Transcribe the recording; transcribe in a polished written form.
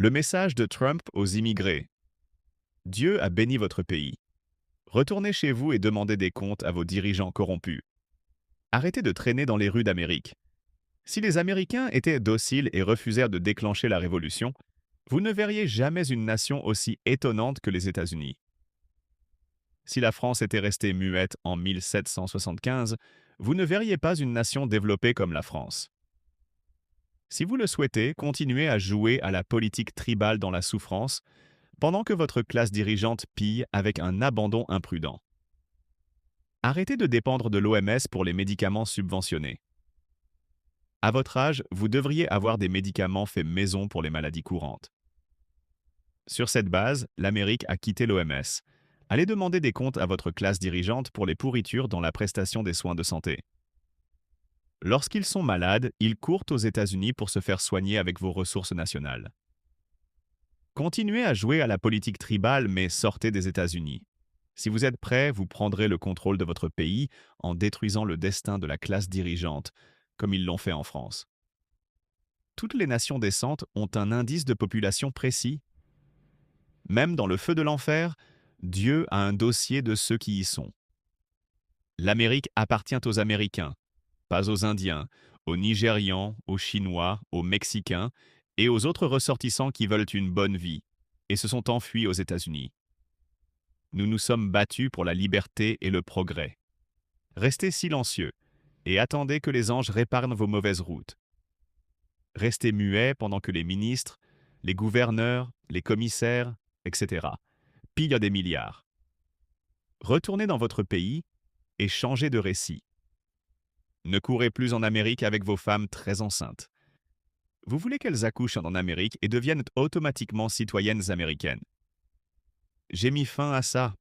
Le message de Trump aux immigrés. Dieu a béni votre pays. Retournez chez vous et demandez des comptes à vos dirigeants corrompus. Arrêtez de traîner dans les rues d'Amérique. Si les Américains étaient dociles et refusèrent de déclencher la révolution, vous ne verriez jamais une nation aussi étonnante que les États-Unis. Si la France était restée muette en 1775, vous ne verriez pas une nation développée comme la France. Si vous le souhaitez, continuez à jouer à la politique tribale dans la souffrance, pendant que votre classe dirigeante pille avec un abandon imprudent. Arrêtez de dépendre de l'OMS pour les médicaments subventionnés. À votre âge, vous devriez avoir des médicaments faits maison pour les maladies courantes. Sur cette base, l'Amérique a quitté l'OMS. Allez demander des comptes à votre classe dirigeante pour les pourritures dans la prestation des soins de santé. Lorsqu'ils sont malades, ils courent aux États-Unis pour se faire soigner avec vos ressources nationales. Continuez à jouer à la politique tribale, mais sortez des États-Unis. Si vous êtes prêt, vous prendrez le contrôle de votre pays en détruisant le destin de la classe dirigeante, comme ils l'ont fait en France. Toutes les nations décentes ont un indice de population précis. Même dans le feu de l'enfer, Dieu a un dossier de ceux qui y sont. L'Amérique appartient aux Américains, pas aux Indiens, aux Nigérians, aux Chinois, aux Mexicains et aux autres ressortissants qui veulent une bonne vie et se sont enfuis aux États-Unis. Nous nous sommes battus pour la liberté et le progrès. Restez silencieux et attendez que les anges réparent vos mauvaises routes. Restez muets pendant que les ministres, les gouverneurs, les commissaires, etc. pillent des milliards. Retournez dans votre pays et changez de récit. Ne courez plus en Amérique avec vos femmes très enceintes. Vous voulez qu'elles accouchent en Amérique et deviennent automatiquement citoyennes américaines. J'ai mis fin à ça